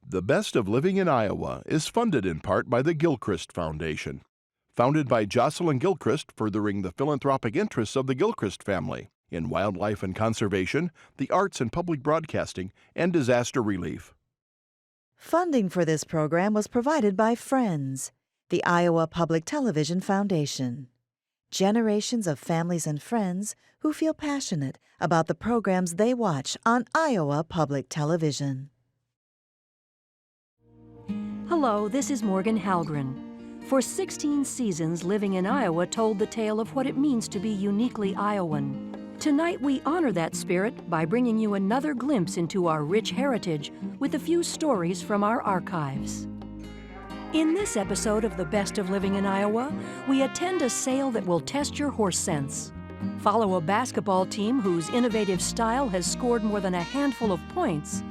The Best of Living in Iowa is funded in part by the Gilchrist Foundation. Founded by Jocelyn Gilchrist, furthering the philanthropic interests of the Gilchrist family in wildlife and conservation, the arts and public broadcasting, and disaster relief. Funding for this program was provided by Friends, the Iowa Public Television Foundation. Generations of families and friends who feel passionate about the programs they watch on Iowa Public Television. Hello, this is Morgan Halgren. For 16 seasons, Living in Iowa told the tale of what it means to be uniquely Iowan. Tonight, we honor that spirit by bringing you another glimpse into our rich heritage with a few stories from our archives. In this episode of The Best of Living in Iowa, we attend a sale that will test your horse sense, follow a basketball team whose innovative style has scored more than a handful of points,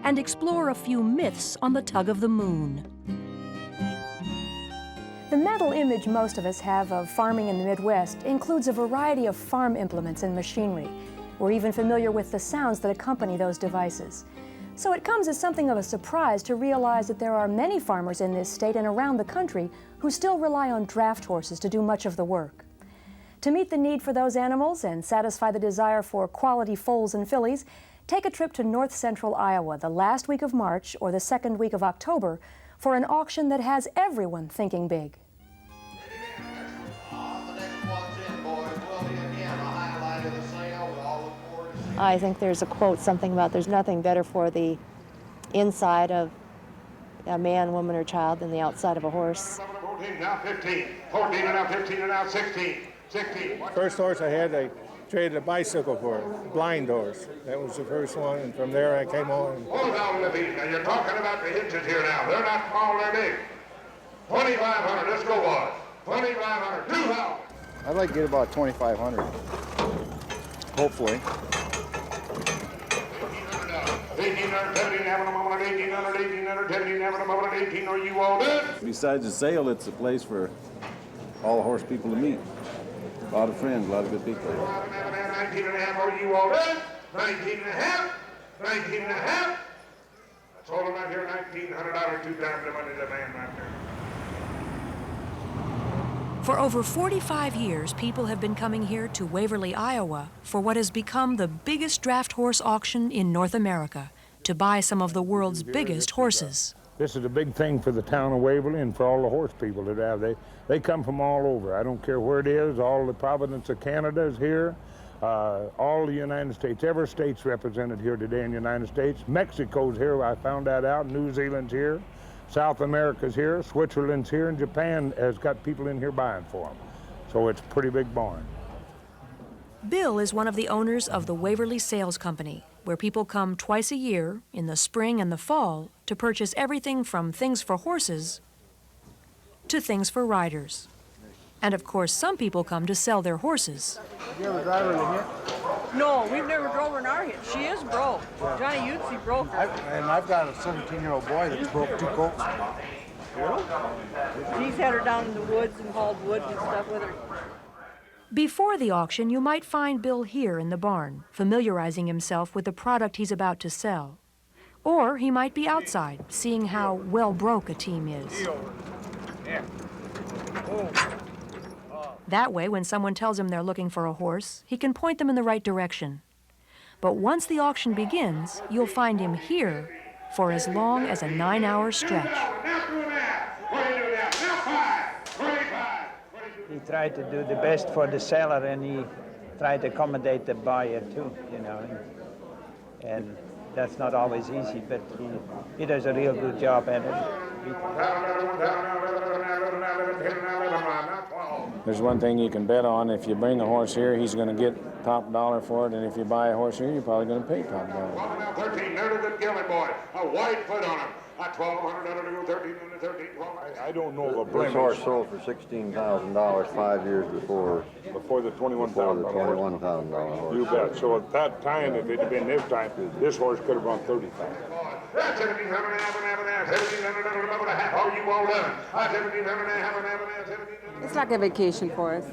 and explore a few myths on the tug of the moon. The mental image most of us have of farming in the Midwest includes a variety of farm implements and machinery. We're even familiar with the sounds that accompany those devices. So it comes as something of a surprise to realize that there are many farmers in this state and around the country who still rely on draft horses to do much of the work. To meet the need for those animals and satisfy the desire for quality foals and fillies, take a trip to north central Iowa the last week of March or the second week of October for an auction that has everyone thinking big. I think there's a quote, something about there's nothing better for the inside of a man, woman, or child than the outside of a horse. 14, now 15. 14 and now 15 and now 16. 16. First horse I had, I traded a bicycle for, blind horse. That was the first one, and from there I came on. Hold on, Libby. Now you're talking about the hitches here now. They're not small, they're big. 2,500, let's go, boys. 2,500, two how? I'd like to get about 2,500, hopefully. 1,800, 1,700, 1,800, 1,700, 1,800, are you all done? Besides the sale, it's a place for all the horse people to meet. A lot of friends, a lot of good people. 19 and a half, are you all done? 19 and a half, 19 and a half. That's all I'm out here, $1,900, 2 times the money of the man right there. For over 45 years, people have been coming here to Waverly, Iowa for what has become the biggest draft horse auction in North America, to buy some of the world's biggest horses. This is a big thing for the town of Waverly and for all the horse people that have. They come from all over. I don't care where it is. All the province of Canada is here. All the United States. Every state's represented here today in the United States. Mexico's here. I found that out. New Zealand's here. South America's here. Switzerland's here. And Japan has got people in here buying for them. So it's a pretty big barn. Bill is one of the owners of the Waverly Sales Company, where people come twice a year, in the spring and the fall, to purchase everything from things for horses to things for riders. And of course, some people come to sell their horses. You ever drive her in here? No, we've never drove her in our hit. She is broke. Yeah. Johnny Utsi broke her. And I've got a 17-year-old boy that broke 2 colts. He's had her down in the woods and hauled wood and stuff with her. Before the auction, you might find Bill here in the barn, familiarizing himself with the product he's about to sell. Or he might be outside, seeing how well broke a team is. That way, when someone tells him they're looking for a horse, he can point them in the right direction. But once the auction begins, you'll find him here for as long as a 9-hour stretch. He tried to do the best for the seller, and he tried to accommodate the buyer too, you know. And that's not always easy, but he does a real good job at it. There's one thing you can bet on. If you bring a horse here, he's going to get top dollar for it. And if you buy a horse here, you're probably going to pay top dollar. 13, there's a good gelding boy. A wide foot on him. $1,200 to go 13 and 13. I don't know of a blemish. This horse sold for $16,000 5 years before the $21,000 horse. You bet. So at that time, if it had been this time, this horse could have run 35. That's 1,700 and a half, 1,700 and a half. Are you all done? 1,700 and a half, 1,700. It's like a vacation for us.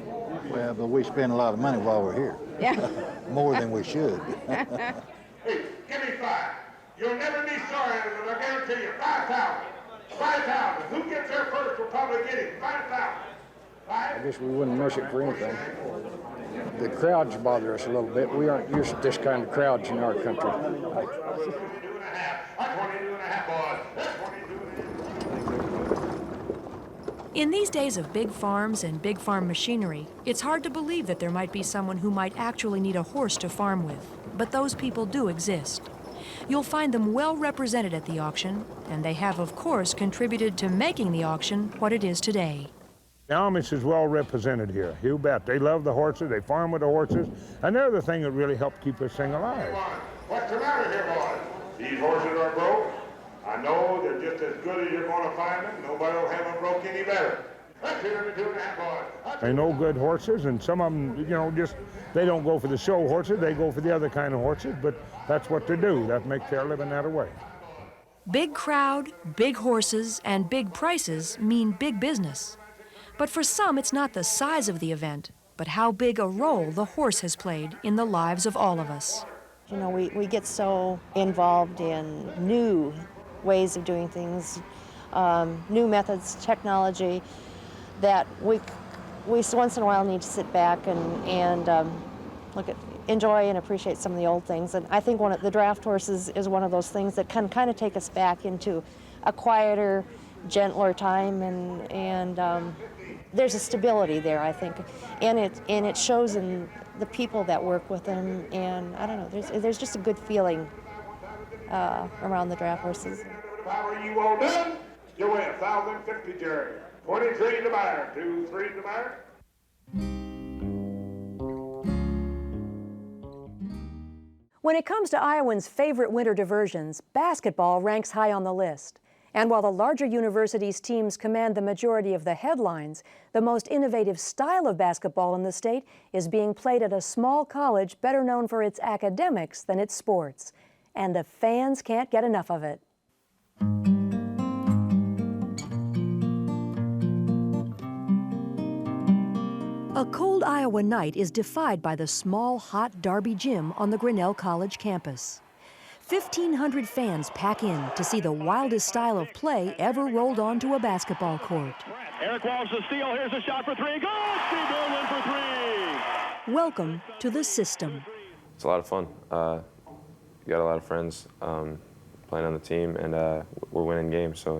Well, but we spend a lot of money while we're here. Yeah. More than we should. Hey, give me 5. You'll never be sorry, I guarantee it to you. 5,000. 5,000. Who gets there first will probably get it. 5,000. I guess we wouldn't miss it for anything. The crowds bother us a little bit. We aren't used to this kind of crowds in our country. In these days of big farms and big farm machinery, it's hard to believe that there might be someone who might actually need a horse to farm with. But those people do exist. You'll find them well represented at the auction, and they have, of course, contributed to making the auction what it is today. The Amish is well represented here, you bet. They love the horses, they farm with the horses, and they're the thing that really helped keep this thing alive. What's the matter here, boys? These horses are broke. I know they're just as good as you're going to find them. Nobody will have them broke any better. Let's hear them 2.5, boys. They know good horses, and some of them, you know, just, they don't go for the show horses, they go for the other kind of horses, but that's what they do. That makes their living that way. Big crowd, big horses, and big prices mean big business. But for some, it's not the size of the event, but how big a role the horse has played in the lives of all of us. You know, we get so involved in new ways of doing things, new methods, technology, that we once in a while need to sit back and enjoy and appreciate some of the old things. And I think the draft horses is one of those things that can kind of take us back into a quieter, gentler time, and there's a stability there, I think, and it shows in the people that work with them, and I don't know, there's just a good feeling around the draft horses. How are you all done? You win 1,050, Jerry. 23 to buyer, 2, 3 to buyer. When it comes to Iowans' favorite winter diversions, basketball ranks high on the list. And while the larger universities' teams command the majority of the headlines, the most innovative style of basketball in the state is being played at a small college better known for its academics than its sports. And the fans can't get enough of it. A cold Iowa night is defied by the small, hot Darby Gym on the Grinnell College campus. 1,500 fans pack in to see the wildest style of play ever rolled onto a basketball court. Eric Walsh the steal. Here's a shot for three. Goal! Steve Norland for three. Welcome to the system. It's a lot of fun. You got a lot of friends playing on the team, and we're winning games, so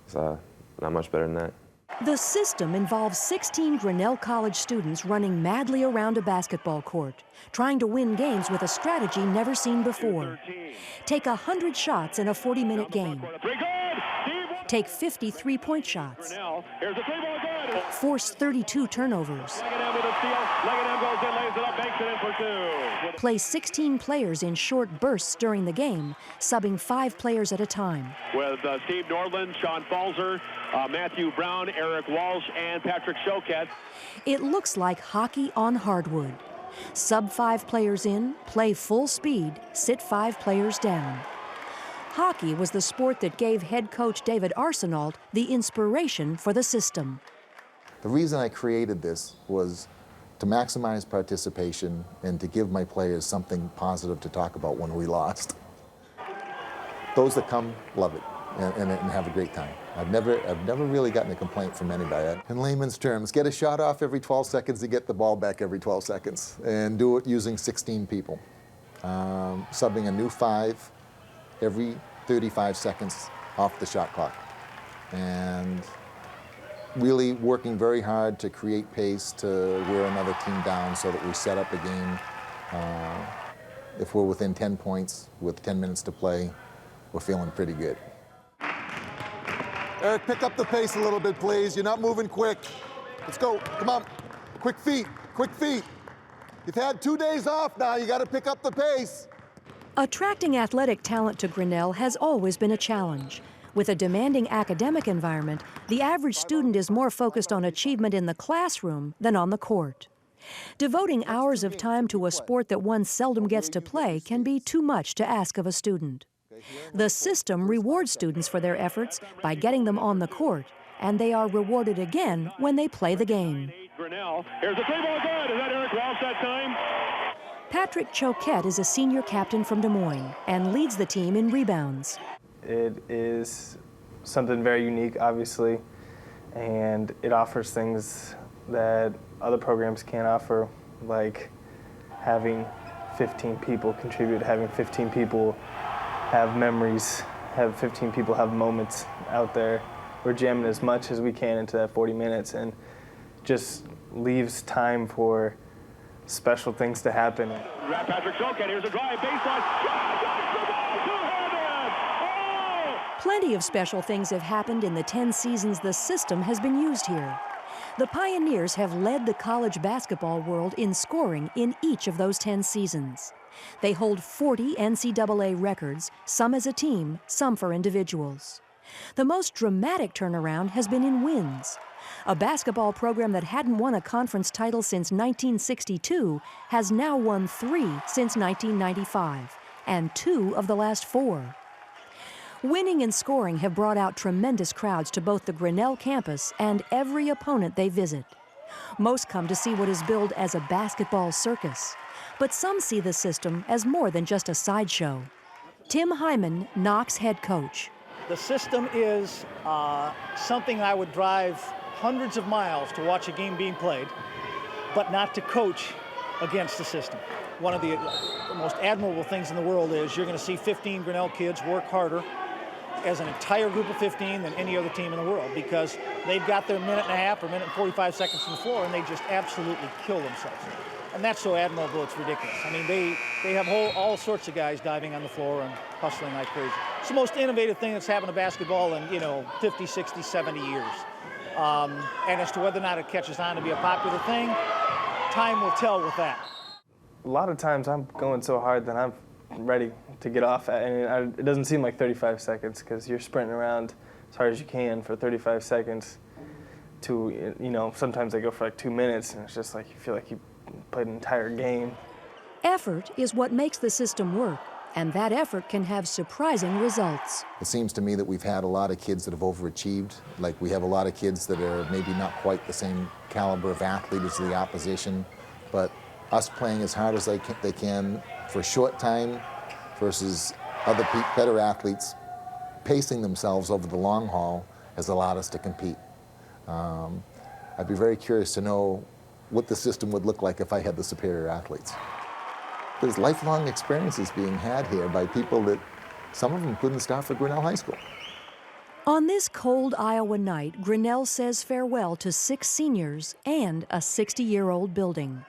it's not much better than that. The system involves 16 Grinnell College students running madly around a basketball court, trying to win games with a strategy never seen before. Take 100 shots in a 40-minute game. Take 50 three-point shots. Force 32 turnovers. Play 16 players in short bursts during the game, subbing 5 players at a time. With Steve Norland, Sean Falzer, Matthew Brown, Eric Walsh, and Patrick Choquette. It looks like hockey on hardwood. Sub 5 players in, play full speed, sit 5 players down. Hockey was the sport that gave head coach David Arsenault the inspiration for the system. The reason I created this was to maximize participation and to give my players something positive to talk about when we lost. Those that come love it and have a great time. I've never really gotten a complaint from anybody. In layman's terms, get a shot off every 12 seconds to get the ball back every 12 seconds, and do it using 16 people. Subbing a new 5 every 35 seconds off the shot clock. And really working very hard to create pace to wear another team down so that we set up a game. If we're within 10 points with 10 minutes to play, we're feeling pretty good. Eric, pick up the pace a little bit, please. You're not moving quick. Let's go. Come on. Quick feet. Quick feet. You've had 2 days off now. You got to pick up the pace. Attracting athletic talent to Grinnell has always been a challenge. With a demanding academic environment, the average student is more focused on achievement in the classroom than on the court. Devoting hours of time to a sport that one seldom gets to play can be too much to ask of a student. The system rewards students for their efforts by getting them on the court, and they are rewarded again when they play the game. Grinnell. Here's a three-ball good. Is that Eric Walsh that time? Patrick Choquette is a senior captain from Des Moines and leads the team in rebounds. It is something very unique, obviously, and it offers things that other programs can't offer, like having 15 people contribute, having 15 people have memories, have 15 people have moments out there. We're jamming as much as we can into that 40 minutes and just leaves time for special things to happen. Patrick Shulkin, here's a drive, baseline. Plenty of special things have happened in the 10 seasons the system has been used here. The Pioneers have led the college basketball world in scoring in each of those 10 seasons. They hold 40 NCAA records, some as a team, some for individuals. The most dramatic turnaround has been in wins. A basketball program that hadn't won a conference title since 1962 has now won 3 since 1995, and 2 of the last 4. Winning and scoring have brought out tremendous crowds to both the Grinnell campus and every opponent they visit. Most come to see what is billed as a basketball circus, but some see the system as more than just a sideshow. Tim Hyman, Knox head coach. The system is something I would drive hundreds of miles to watch a game being played, but not to coach against the system. One of the most admirable things in the world is you're going to see 15 Grinnell kids work harder as an entire group of 15 than any other team in the world, because they've got their minute and a half or minute and 45 seconds on the floor and they just absolutely kill themselves. And that's so admirable, it's ridiculous. I mean, they have all sorts of guys diving on the floor and hustling like crazy. It's the most innovative thing that's happened to basketball in, 50, 60, 70 years. And as to whether or not it catches on to be a popular thing, time will tell with that. A lot of times I'm going so hard that I'm ready to get off, and it doesn't seem like 35 seconds because you're sprinting around as hard as you can for 35 seconds to, sometimes they go for like 2 minutes, and it's just like you feel like you played an entire game. Effort is what makes the system work, and that effort can have surprising results. It seems to me that we've had a lot of kids that have overachieved. Like, we have a lot of kids that are maybe not quite the same caliber of athlete as the opposition, but us playing as hard as they can for a short time versus other better athletes pacing themselves over the long haul has allowed us to compete. I'd be very curious to know what the system would look like if I had the superior athletes. There's lifelong experiences being had here by people that some of them couldn't start for Grinnell High School. On this cold Iowa night, Grinnell says farewell to 6 seniors and a 60-year-old building.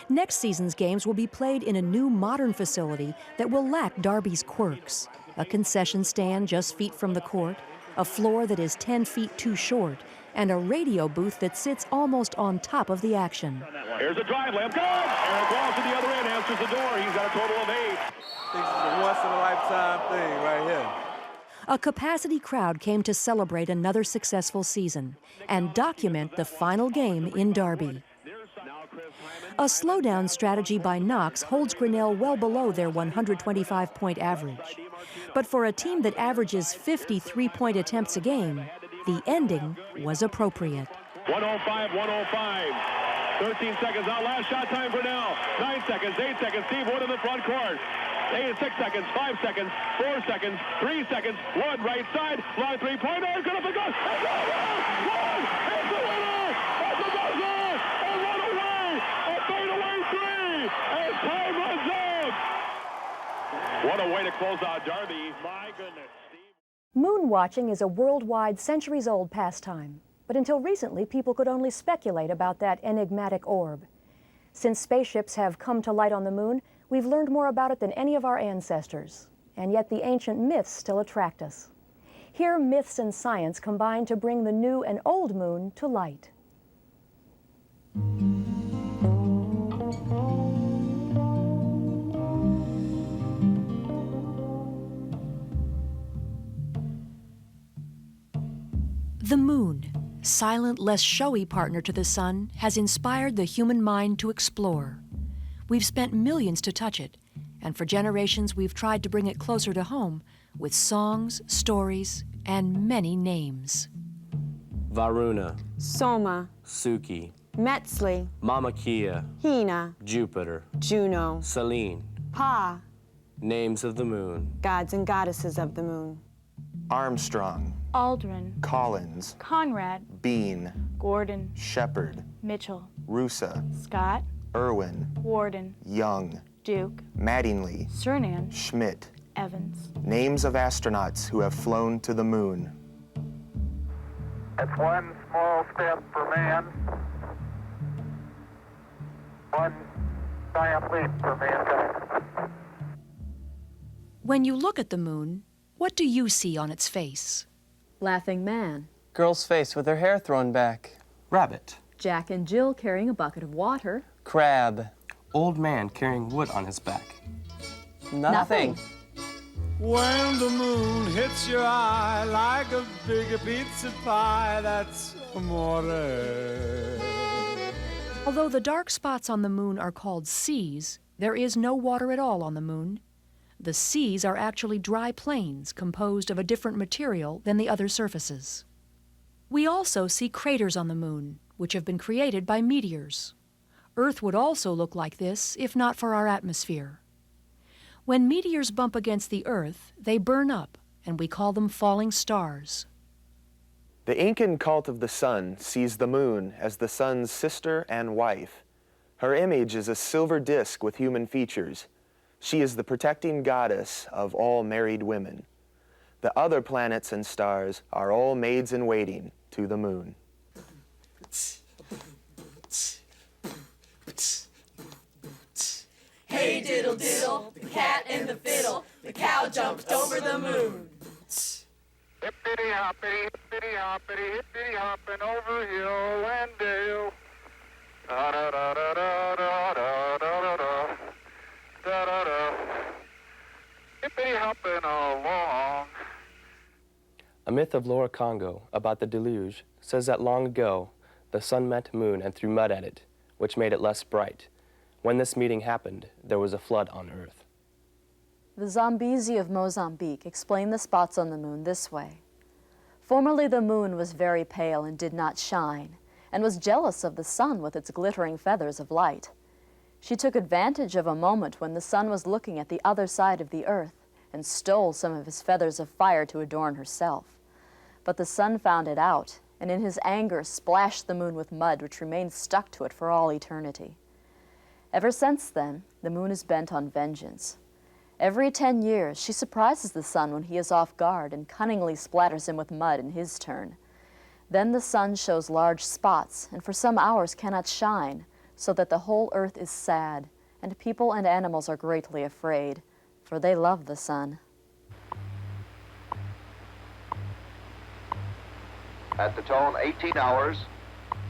Next season's games will be played in a new modern facility that will lack Darby's quirks. A concession stand just feet from the court, a floor that is 10 feet too short, and a radio booth that sits almost on top of the action. Here's a drive, layup, good! Eric Walls to the other end, answers the door. He's got a total of 8. This is a once-in-a-lifetime thing right here. A capacity crowd came to celebrate another successful season and document the final game in Darby. A slowdown strategy by Knox holds Grinnell well below their 125-point average. But for a team that averages 53-point attempts a game, the ending was appropriate. 105. 13 seconds out. Last shot time for now. 9 seconds, 8 seconds. Steve Wood in the front court. 6 seconds, 5 seconds, 4 seconds, 3 seconds. Wood right side. Long three-pointer. Good up and goes. Wood! It's the winner! It's the buzzer! And one away! A fadeaway 3! As time runs out! What a way to close out Darby. My goodness. Moon watching is a worldwide, centuries-old pastime. But until recently, people could only speculate about that enigmatic orb. Since spaceships have come to light on the moon, we've learned more about it than any of our ancestors. And yet the ancient myths still attract us. Here, myths and science combine to bring the new and old moon to light. The moon, silent, less showy partner to the sun, has inspired the human mind to explore. We've spent millions to touch it, and for generations we've tried to bring it closer to home with songs, stories, and many names. Varuna, Soma, Suki, Metzli, Mama Kia, Hina, Jupiter, Juno, Selene. Pa, Names of the moon. gods and goddesses of the moon. Armstrong, Aldrin, Collins, Conrad, Bean, Gordon, Shepard, Mitchell, Rusa, Scott, Irwin, Warden, Young, Duke, Mattingly, Cernan, Schmidt. Evans. Names of astronauts who have flown to the moon. It's one small step for man, one giant leap for mankind. When you look at the moon, what do you see on its face? Laughing man. Girl's face with her hair thrown back. Rabbit. Jack and Jill carrying a bucket of water. Crab. Old man carrying wood on his back. Nothing. When the moon hits your eye like a big pizza pie, that's amore. Although the dark spots on the moon are called seas, there is no water at all on the moon. The seas are actually dry plains composed of a different material than the other surfaces. We also see craters on the moon, which have been created by meteors. Earth would also look like this if not for our atmosphere. When meteors bump against the Earth, they burn up, and we call them falling stars. The Incan cult of the sun sees the moon as the sun's sister and wife. Her image is a silver disk with human features. She is the protecting goddess of all married women. The other planets and stars are all maids-in-waiting to the moon. Hey diddle diddle, the cat and the fiddle, the cow jumped over the moon. Hippity hoppity, hippity hopping over hill and dale. Da da da da da da da da da da da da. Hippity hopping along. A myth of Lower Congo about the deluge says that long ago, the sun met moon and threw mud at it, which made it less bright. When this meeting happened, there was a flood on Earth. The Zambezi of Mozambique explained the spots on the moon this way. Formerly the moon was very pale and did not shine, and was jealous of the sun with its glittering feathers of light. She took advantage of a moment when the sun was looking at the other side of the earth, and stole some of his feathers of fire to adorn herself. But the sun found it out, and in his anger splashed the moon with mud which remained stuck to it for all eternity. Ever since then, the moon is bent on vengeance. Every 10 years, she surprises the sun when he is off guard and cunningly splatters him with mud in his turn. Then the sun shows large spots and for some hours cannot shine, so that the whole earth is sad, and people and animals are greatly afraid, for they love the sun. At the tone, 18 hours,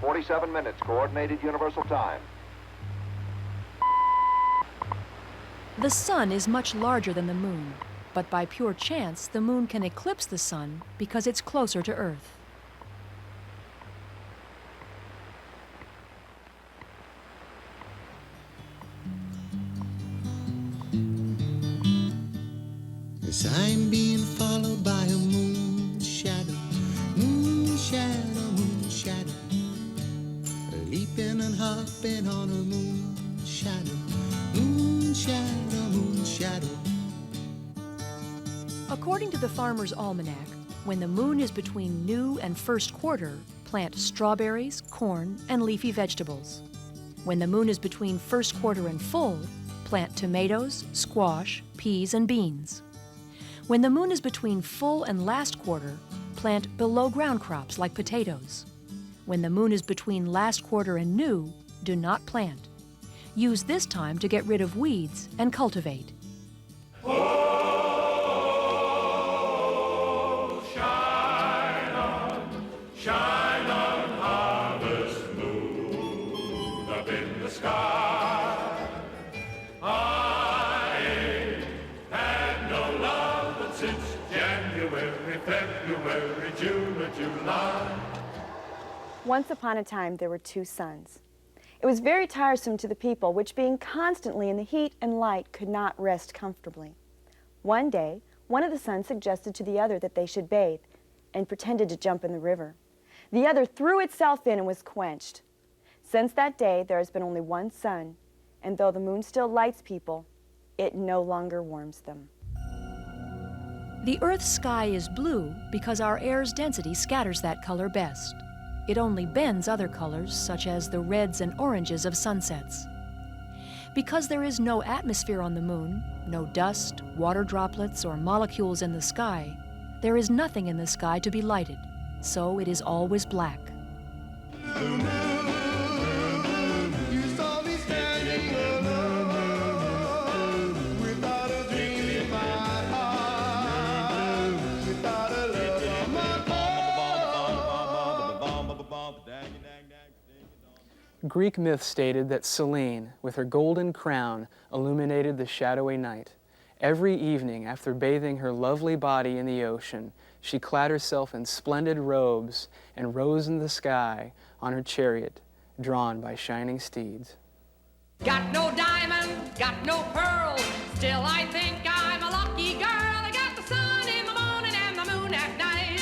47 minutes, Coordinated Universal Time. The sun is much larger than the moon, but by pure chance, the moon can eclipse the sun because it's closer to Earth. As I'm being followed by a moon shadow, moon shadow, moon shadow, leaping and hopping on a moon shadow, moon shadow, moon shadow. According to the Farmer's Almanac, when the moon is between new and first quarter, plant strawberries, corn, and leafy vegetables. When the moon is between first quarter and full, plant tomatoes, squash, peas, and beans. When the moon is between full and last quarter, plant below-ground crops like potatoes. When the moon is between last quarter and new, do not plant. Use this time to get rid of weeds and cultivate. Oh, shine on, harvest moon up in the sky. I ain't had no love but since January, February, June, or July. Once upon a time, there were two suns. It was very tiresome to the people, which being constantly in the heat and light could not rest comfortably. One day, one of the sons suggested to the other that they should bathe, and pretended to jump in the river. The other threw itself in and was quenched. Since that day, there has been only one sun, and though the moon still lights people, it no longer warms them. The Earth's sky is blue because our air's density scatters that color best. It only bends other colors, such as the reds and oranges of sunsets. Because there is no atmosphere on the moon, no dust, water droplets, or molecules in the sky, there is nothing in the sky to be lighted, so it is always black. Greek myth stated that Selene, with her golden crown, illuminated the shadowy night. Every evening, after bathing her lovely body in the ocean, she clad herself in splendid robes and rose in the sky on her chariot, drawn by shining steeds. Got no diamond, got no pearl, still I think I'm a lucky girl. I got the sun in the morning and the moon at night.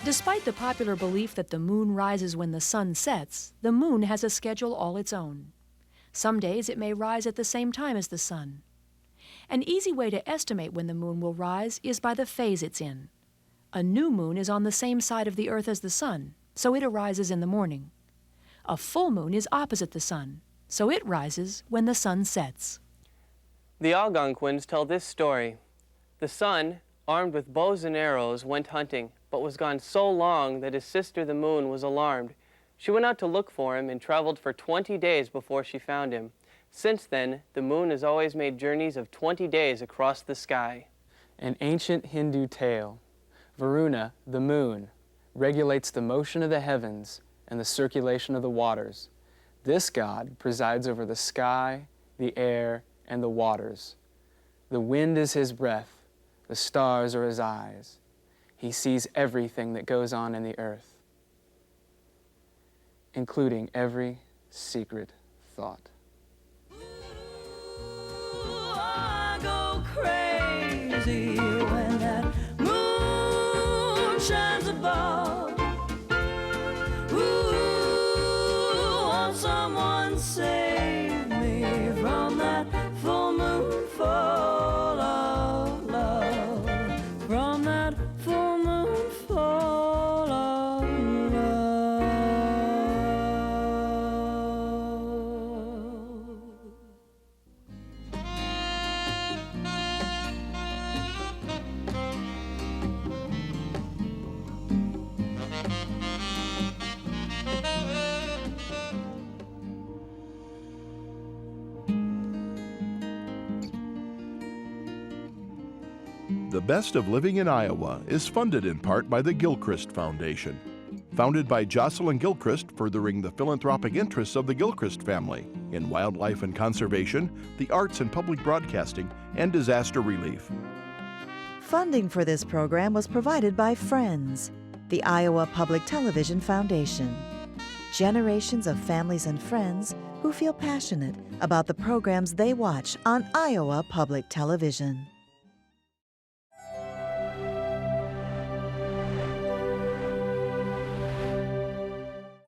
Despite the popular belief that the moon rises when the sun sets, the moon has a schedule all its own. Some days it may rise at the same time as the sun. An easy way to estimate when the moon will rise is by the phase it's in. A new moon is on the same side of the Earth as the sun, so it arises in the morning. A full moon is opposite the sun, so it rises when the sun sets. The Algonquins tell this story. The son, armed with bows and arrows, went hunting, but was gone so long that his sister the moon was alarmed. She went out to look for him and traveled for 20 days before she found him. Since then, the moon has always made journeys of 20 days across the sky. An ancient Hindu tale. Varuna, the moon, regulates the motion of the heavens and the circulation of the waters. This god presides over the sky, the air, and the waters. The wind is his breath, the stars are his eyes. He sees everything that goes on in the earth, including every secret thought. I go crazy when that moon shines above. Ooh, won't someone save me from that full moon full of love? From that full moon full of love. The Best of Living in Iowa is funded in part by the Gilchrist Foundation. Founded by Jocelyn Gilchrist, furthering the philanthropic interests of the Gilchrist family in wildlife and conservation, the arts and public broadcasting, and disaster relief. Funding for this program was provided by Friends, the Iowa Public Television Foundation. Generations of families and friends who feel passionate about the programs they watch on Iowa Public Television.